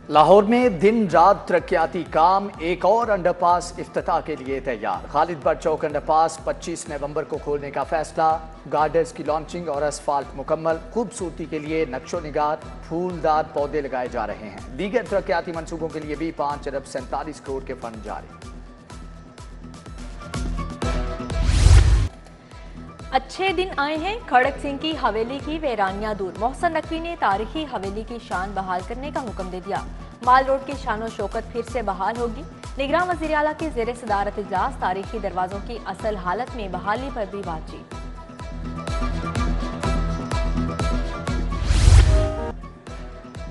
लाहौर में दिन रात तरक्याती काम, एक और अंडरपास इफ्तिताह के लिए तैयार। खालिद बट चौक अंडरपास 25 नवंबर को खोलने का फैसला। गार्डर्स की लॉन्चिंग और असफाल्ट मुकम्मल। खूबसूरती के लिए नक्शो निगार फूलदार पौधे लगाए जा रहे हैं। दीगर तरक्याती मंसूबों के लिए भी 5 अरब 47 करोड़ के फंड जारी। अच्छे दिन आए हैं। खड़क सिंह की हवेली की वीरानियां दूर। मोहसन नकवी ने तारीखी हवेली की शान बहाल करने का हुक्म दे दिया। माल रोड की शानो शौकत फिर से बहाल होगी। निगरान वज़ीर आला के ज़ेर सदारत इजलास। तारीखी दरवाजों की असल हालत में बहाली पर भी बातचीत।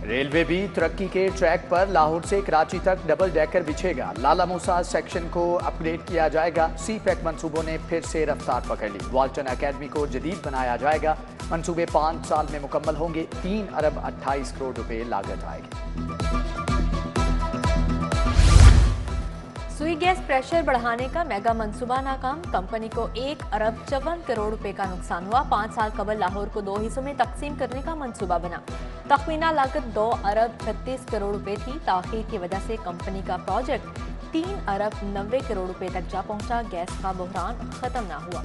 रेलवे भी तरक्की के ट्रैक पर। लाहौर से कराची तक डबल डेकर बिछेगा। लाला मूसा सेक्शन को अपग्रेड किया जाएगा। सी पैक मंसूबों ने फिर से रफ्तार पकड़ ली। वाल्टन अकेडमी को जदीद बनाया जाएगा। मंसूबे 5 साल में मुकम्मल होंगे। 3 अरब 28 करोड़ रुपए लागत आएगी। सुई गैस प्रेशर बढ़ाने का मेगा मंसूबा नाकाम। कंपनी को 1 अरब 54 करोड़ रुपए का नुकसान हुआ। 5 साल कबल लाहौर को 2 हिस्सों में तकसीम करने का मंसूबा बना। तखमीना लागत 2 अरब 36 करोड़ रुपए थी। ताखीर की वजह से कंपनी का प्रोजेक्ट 3 अरब 90 करोड़ रुपए तक जा पहुंचा। गैस का बहरान खत्म ना हुआ।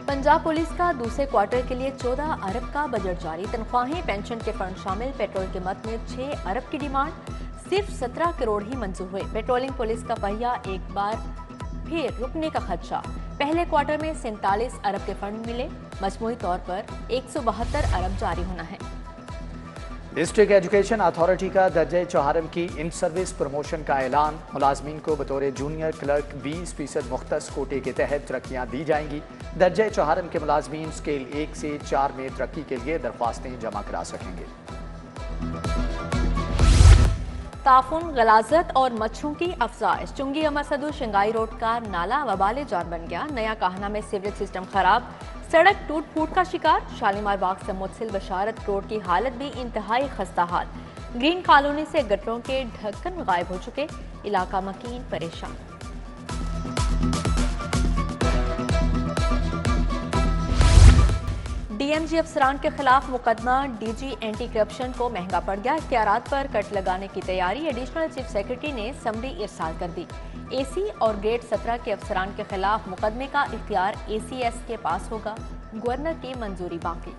पंजाब पुलिस का दूसरे क्वार्टर के लिए 14 अरब का बजट जारी। तनख्वाहें, पेंशन के फंड शामिल। पेट्रोल कीमत में 6 अरब की डिमांड। सिर्फ 17 करोड़ ही मंजूर हुए। पेट्रोलिंग पुलिस का पहिया एक बार फिर रुकने का खदशा। पहले क्वार्टर में 47 अरब के फंड मिले। मजमूई तौर पर 172 अरब जारी होना है। डिस्ट्रिक्ट एजुकेशन अथॉरिटी का दर्जे चौहारम की इन सर्विस प्रमोशन का ऐलान। मुलाजमीन को बतौर जूनियर क्लर्क 20% मुख्तस कोटे के तहत तरक्कियाँ दी जाएंगी। दर्जे चौहारम के मुलाजमीन स्केल 1 से 4 में तरक्की के लिए दरख्वास्तें जमा करा सकेंगे। ताफुन, गलाजत और मच्छरों की अफजाइश। चुंगी अमर सदू शंघाई रोड का नाला वबाले जान बन गया। नया काहना में सीवरेज सिस्टम खराब। सड़क टूट फूट का शिकार। शालीमार बाग से मुतसिल बशारत रोड की हालत भी इंतहाई खस्ता हाल। ग्रीन कॉलोनी से गटरों के ढक्कन गायब हो चुके। इलाका मकीन परेशान। डीएमजी अफसरान के खिलाफ मुकदमा। डीजी एंटी करप्शन को महंगा पड़ गया। इख्तियारात पर कट लगाने की तैयारी। एडिशनल चीफ सेक्रेटरी ने समरी इरसाल कर दी। एसी और ग्रेड 17 के अफसरान के खिलाफ मुकदमे का इख्तियार एसीएस के पास होगा। गवर्नर की मंजूरी बाकी।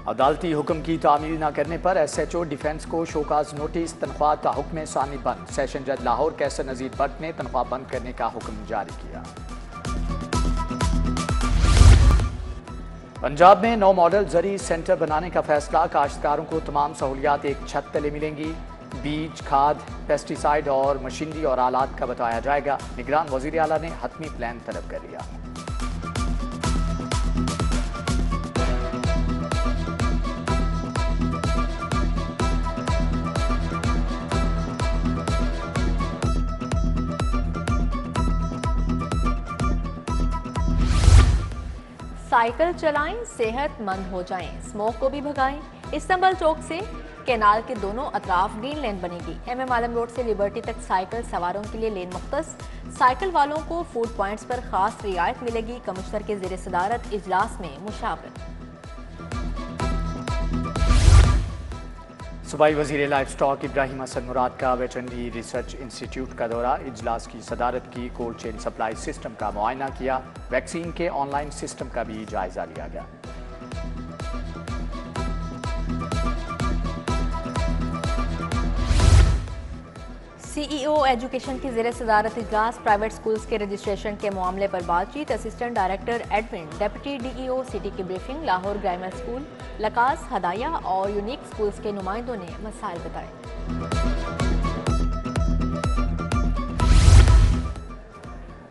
अदालती हुक्म की तामील न करने पर एसएचओ डिफेंस को शोकाज नोटिस। तनख्वाह का हुक्म सानी बंद। सेशन जज लाहौर कैसर नजीर भट्ट ने तनख्वाह बंद करने का हुक्म जारी किया। पंजाब में 9 मॉडल जरी सेंटर बनाने का फैसला। काश्तकारों को तमाम सहूलियात एक छत तले मिलेंगी। बीज, खाद, पेस्टिसाइड और मशीनरी और आलात का बताया जाएगा। निगरान वज़ीर आला ने हतमी प्लान तलब कर लिया। साइकिल चलाएं, सेहतमंद हो जाएं, स्मोक को भी भगाएं। इस्तांबुल चौक से कैनाल के दोनों अतराफ ग्रीन लेन बनेगी। एमएम आलम रोड से लिबर्टी तक साइकिल सवारों के लिए लेन मुख्तस। साइकिल वालों को फूड पॉइंट्स पर खास रियायत मिलेगी। कमिश्नर के ज़ेर सदारत इजलास में मुशावरत। सूबाई वज़ीर लाइफ स्टॉक इब्राहिम हसन मुराद का वेटरनरी रिसर्च इंस्टीट्यूट का दौरा। इजलास की सदारत की। कोल्ड चेन सप्लाई सिस्टम का मुआयना किया। वैक्सीन के ऑनलाइन सिस्टम का भी जायजा लिया गया। सीईओ एजुकेशन की ज़ेर सदारत इजलास। प्राइवेट स्कूल्स के रजिस्ट्रेशन के मामले पर बातचीत। Assistant director admin, deputy DEO city की ब्रीफिंग। लाहौर ग्रामर स्कूल, लकास, हदाया और यूनिक स्कूल्स के नुमाइंदों ने मसाइल बताए।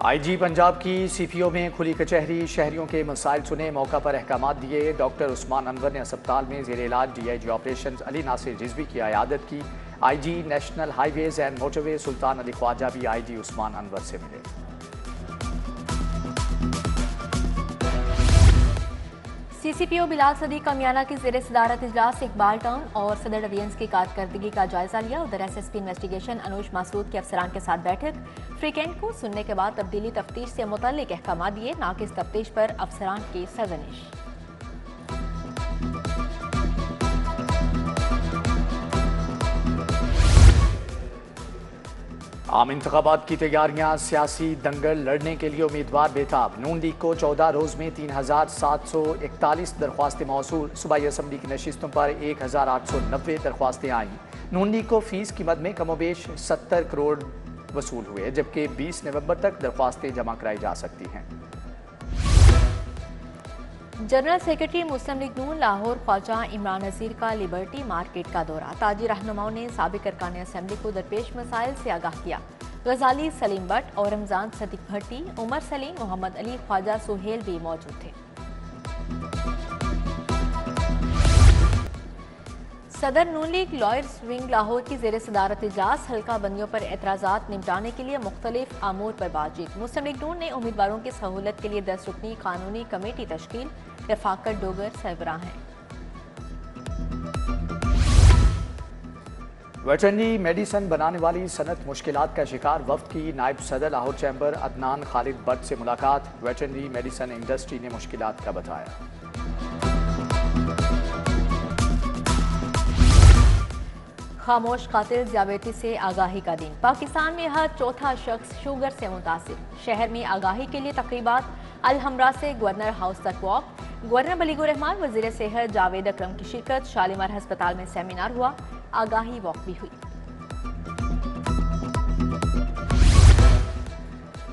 आईजी पंजाब की सीपीओ में खुली कचहरी। शहरियों के मसाइल सुने, मौका पर अहकामात दिए। डॉक्टर उस्मान अनवर ने अस्पताल में ज़ेर इलाज डीआईजी ऑपरेशन अली नासिर रिजवी की अयादत की। IG national highways and motorway Sultan Ali Khwaja भी आईजी उस्मान अनवर से मिले। सीसीपीओ बिलाल सदी का मियाना की ज़ेर सदारत इजलास। इकबाल टाउन और सदर डिवीजन की कारकर्दगी का जायजा लिया। उधर एसएसपी इन्वेस्टिगेशन अनुज मासूद के अफसरान के साथ बैठक। फ्रीकेंट को सुनने के बाद तब्दीली तफ्तीश से मुतल्लिक अहकाम दिए। नाकिस तफ्तीश पर अफसरान की सरजनिश। आम इंतखाबात की तैयारियां, सियासी दंगल लड़ने के लिए उम्मीदवार बेताब। नून लीग को 14 रोज में 3741 दरख्वास्तें मौसूल। सूबाई असम्बली की नशिस्तों पर 1890 दरख्वास्तें आईं। नून लीग को फीस की मद में कमोबेश 70 करोड़ वसूल हुए, जबकि 20 नवंबर तक दरख्वास्तें जमा कराई जा सकती हैं। जनरल सेक्रेटरी मुस्लिम लीग नून लाहौर ख्वाजा इमरान नज़ीर का लिबर्टी मार्केट का दौरा। ताजी रहनुमाओं ने साबिक अरकान असम्बली को दरपेश मसाइल से आगाह किया। गजाली सलीम भट्ट और रमजान सदीक भट्टी, उमर सलीम, मोहम्मद अली, ख्वाजा सुहेल भी मौजूद थे। सदर नून लीग लॉयर्स विंग लाहौर की जेर सदारत इजलास हल्का बंदियों पर एतराज़ात निपटाने के लिए मुख्तलिफ आमूर पर बातचीत। मुस्लिम लीग नून ने उम्मीदवारों की सहूलत के लिए 10 रुकनी कानूनी कमेटी तश्कील। रफाकत डोगर सरबराह हैं। वेटरनरी मेडिसन बनाने वाली सनत मुश्किलात का शिकार। वफ्द की नायब सदर लाहौर चैम्बर अदनान खालिद भट्ट से मुलाकात। वेटरनरी मेडिसन इंडस्ट्री ने मुश्किलात का बताया। खामोश कातिल ज़ियाबेती से आगाही का दिन। पाकिस्तान में हर चौथा शख्स शुगर से मुतासिर। शहर में आगाही के लिए तकरीबात। अल-हमरा से गवर्नर हाउस तक वॉक। गवर्नर बलीगुर रहमान, वज़ीर सेहत जावेद अकरम की शिरकत। शालीमार अस्पताल में सेमिनार हुआ। आगाही वॉक भी हुई।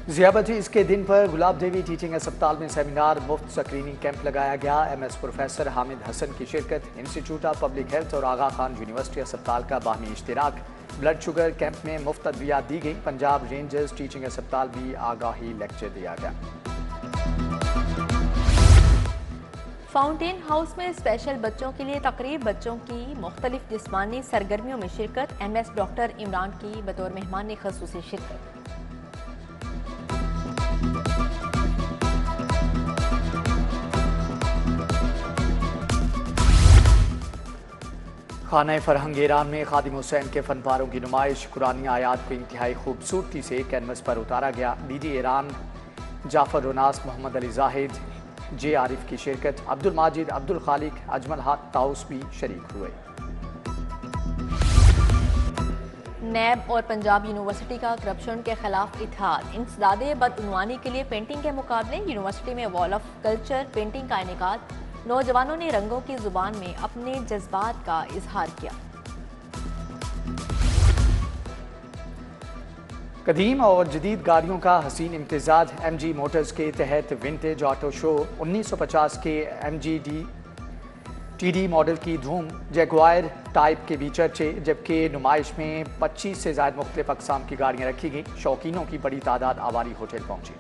ज़ियाबतीज़ के दिन पर गुलाब देवी टीचिंग अस्पताल में सेमिनार, मुफ्त स्क्रीनिंग कैंप लगाया गया। MS प्रोफेसर हामिद हसन की शिरकत। इंस्टीट्यूट ऑफ पब्लिक हेल्थ और आगा खान यूनिवर्सिटी अस्पताल का बाहमी इश्तिराक। ब्लड शुगर कैंप में मुफ्त अद्वियात दी गई। पंजाब रेंजर्स टीचिंग अस्पताल भी आगाही लेक्चर दिया गया। फाउंटेन हाउस में स्पेशल बच्चों के लिए तकरीब। बच्चों की मुख्तलिफ जिस्मानी सरगर्मियों में शिरकत। MS डॉक्टर इमरान की बतौर मेहमान ख़ुसूसी शिरकत। खाना फरहंग ईरान में खादिम हुसैन के फनपारों की नुमाइश। कुरानी आयात को इंतहाई खूबसूरती से कैनवस पर उतारा गया। DD Iran Jafar Ronas, Mohammad Ali Zahid, J Arif की शिरकत। अब्दुल माजिद, अब्दुल खालिक, अजमल हाथ ताउस भी शरीक हुए। नैब और पंजाब यूनिवर्सिटी का करप्शन के खिलाफ इत्तेहाद। इंसदादे बदउनवानी के लिए पेंटिंग के मुकाबले। यूनिवर्सिटी में वॉल ऑफ कल्चर पेंटिंग का इनेकाद। नौजवानों ने रंगों की जुबान में अपने जज्बात का इजहार किया। कदीम और जदीद गाड़ियों का हसीन इम्तिजाज। MG मोटर्स के तहत विंटेज ऑटो शो। 1950 के MG TD मॉडल की धूम। जैगुआर टाइप के भी चर्चे, जबकि नुमाइश में 25 से ज़ायद मुख्तलिफ अक़साम की गाड़ियाँ रखी गईं। शौकीनों की बड़ी तादाद आवारी होटल पहुंची।